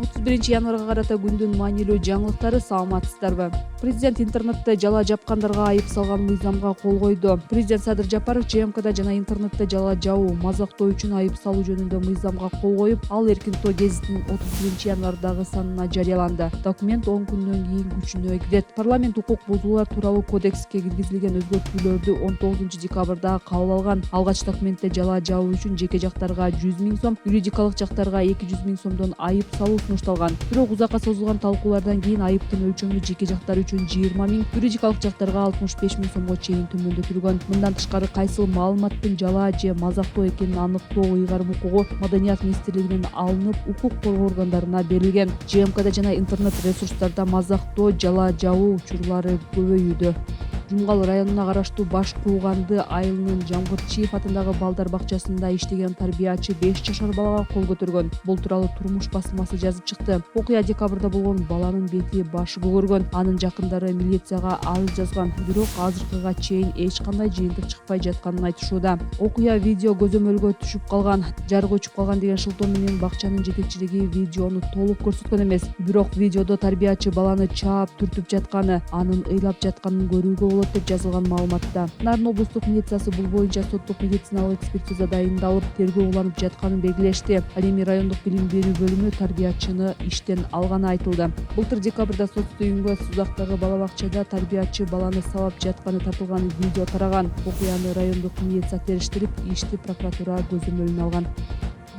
31 январга карата күндүн маанилүү жаңылыктары. Саламатсыздарбы? Президент интернетте жала жапкандарга айып салган мыйзамга кол койду. Президент Садыр Жапаров ЖМКда жана интернетте жала жабуу, мазактоо үчүн айып салуу жөнүндө мыйзамга кол коюп, ал Эркинтоо гезитинин 31 январдагы санына жарыяланды. Документ 10 күндөн кийин күчүнө кирет. Парламент укук бузуулар тууралуу кодекске киргизилген өзгөртүүлөрдү 19 декабрда кабыл алган. Алгач документте жала жабуу үчүн жеке жактарга 100 000 сом, юридикалык жактарга 200 000 сомдон айып салуу сунушталган. Бирок узакка созулган талкуулардан кийин айыптын өлчөмү жеке жактар үчүн 20 000, юридикалык жактарга 65 000 сомго чейин төмөндөтүлгөн. Мындан тышкары кайсыл маалыматтын жала же мазактоо экенин аныктоо ыйгарым укугу Маданият министрлигинен алынып, укук коргоо органдарына берилген. ЖМКда жана интернет ресурстарда мазактоо, жала жабуу учурлары көбөйүүдө. Жумгал районуна караштуу Баш Кууганды айылынын Жамгырчиев атындагы балдар бакчасында иштеген тарбиячы 5 жашар балага кол көтөргөн. Бул тууралуу Турмуш басылмасы жазып чыкты. Окуя декабрда болгон. Баланын бети, башы көгөргөн. Анын жакындары милицияга арыз жазган. Бирок азыркыга чейин эч кандай жыйынтык чыкпай жатканын айтышууда. Окуя видео көзөмөлгө түшүп калган, жарык өчүп калган деген шылтоо менен бакчанын жетекчилиги видеону толук көрсөткөн эмес. Бирок видеодо тарбиячы баланы чаап түртүп жатканы, анын ыйлап жатканын көрүүгө болот деп жазылган маалыматта. Нарын облустук милициясы бул боюнча соттук медициналык экспертиза дайындалып, тергөө уланып жатканын белгилешти. Ал эми райондук билим берүү бөлүмү тарбиячыны иштен алганы айтылды. Былтыр декабрда сот түйүнгө Сузактагы бала бакчада тарбиячы баланы сабап жатканы тартылган видео тараган. Окуяны райондук милиция териштирип, ишти прокуратура көзөмөлүнө алган.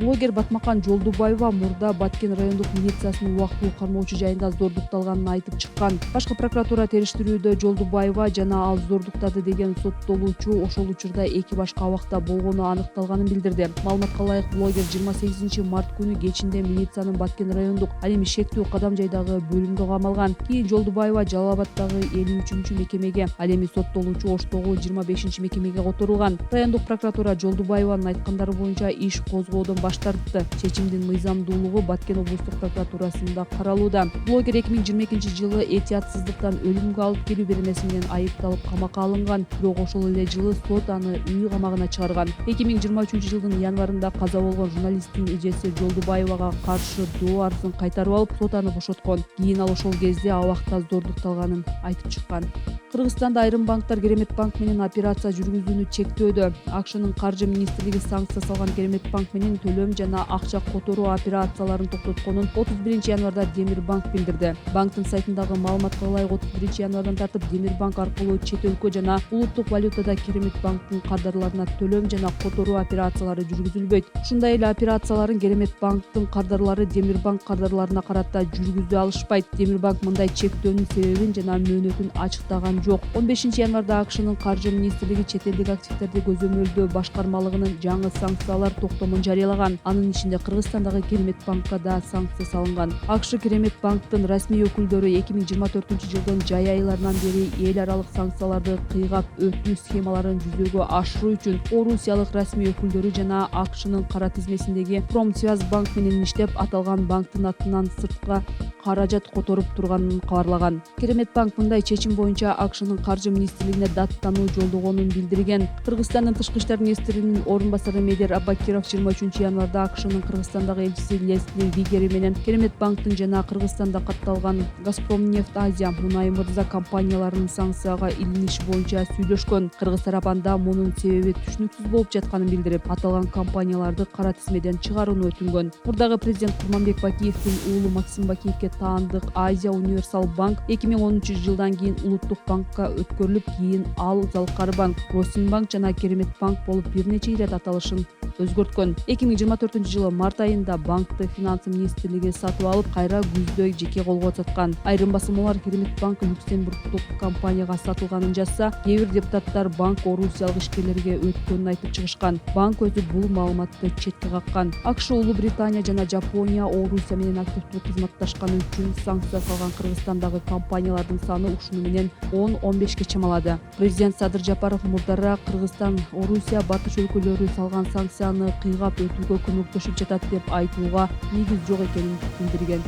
Блогер Батмакан Жолдубаева мурда Баткен райондук милициясынын убактылуу кармоочу жайында зордукталганын айтып чыккан. Башкы прокуратура териштирүүдө Жолдубаева жана ал зордуктады деген соттолуучу ошол учурда 2 башка абакта болгону аныкталганын билдирди. Маалыматка ылайык, блогер 28 март күнү кечинде милициянын Баткен райондук ал эми шектүү кадам жайдагы бөлүмгө камалган. Кийин Жолдубаева Жалал Абаддагы 53-мекемеге, ал эми соттолуучу Оштогу 25-мекемеге которулган. Райондук прокуратура Жолдубаеванын айткандары боюнча иш козгоодон баш тартты. Чечимдин мыйзамдуулугу Баткен облустук прокуратурасында каралууда. Блогер 2022-жылы этиятсыздыктан өлүмгө алып келүү беренеси менен айыпталып камакка алынган. Бирок ошол эле жылы сот аны үй камагына чыгарган. 2023-жылдын январында каза болгон журналисттин эжеси Жолдубаевага каршы доо арызын кайтарып алып, сот аны бошоткон. Кийин ал ошол кезде абакта зордукталганын айтып чыккан. Кыргызстанда айрым банктар Керемет банк менен операция жүргүзүүнү чектөөдө. АКШнын каржы министрлиги санкция салган Керемет банк менен төлөм жана акча которуу операцияларын токтотконун 31 январда Демир банк билдирди. Банктын сайтындагы маалыматка ылайык 31 январдан тартып Демир банк аркылуу чет өлкө жана улуттук валютада Керемет банктын кардарларына төлөм жана которуу операциялары жүргүзүлбөйт. Ушундай эле операцияларын Керемет банктын кардарлары Демир банк кардарларына карата жүргүзө алышпайт. Демир банк мындай чектөөнүн себебин жана мөөнөтүн ачыктаган жок. 15 январда АКШнын каржы министрлиги чет элдик активдерди көзөмөлдөө башкармалыгынын жаңы санкциялар токтомун жарыялаган. Анын ичинде Кыргызстандагы Керемет банкка да санкция салынган. АКШ Керемет банктын расмий өкүлдөрү 2024-жылдын жай айларынан бери эл аралык санкцияларды кыйгап өтүү схемаларын жүзөгө ашыруу үчүн орусиялык расмий өкүлдөрү жана АКШнын кара тизмесиндеги Промсвязьбанк менен иштеп, аталган банктын атынан сыртка каражат которуп турганын кабарлаган. Керемет банк мындай чечим боюнча АКШнын каржы министрлигине даттануу жолдогонун билдирген. Кыргызстандын тышкы иштер министринин орун басары Медер Аббакиров 23 январда АКШнын Кыргызстандагы элчиси Лесли Вигери менен Керемет банктын жана Кыргызстанда катталган Газпромнефть Азия Мунай Мырза компанияларынын санкцияга илиниши боюнча сүйлөшкөн. Кыргыз тарапында мунун себеби түшүнүксүз болуп жатканын билдирип, аталган компанияларды кара тизмеден чыгарууну өтүнгөн. Мурдагы президент Курманбек Бакиевдин уулу Максим Бакиевке таандык Азия Универсал банк 2010-жылдан кийин улуттук банкка өткөрүлүп, кийин ал Залкар банк, Росинбанк жана Керемет банк болуп бир нече ирет аталышын өзгөрткөн. 2024-жылы март айында банкты финансы министрлиги сатып алып, кайра күздө жеке колго саткан. Айрым басылмалар Керемет банк Люксембургдук компанияга сатылганын жазса, кээ бир депутаттар банк орусиялык ишкерлерге өткөнүн айтып чыгышкан. Банк өзү бул маалыматты четке каккан. АКШ, Улуу Британия жана Жапония Орусия менен активдүү кызматташканы үчүн санкция салган Кыргызстандагы компаниялардын саны ушуну менен 10-15 чамалады. Президент Садыр Жапаров мурдара Кыргызстан, Орусия, Батыш өлкөлөрү салган санкцияны кыйгап өтүүгө көмөктөшүп жатат деп айтууга негиз жок экенин билдирген.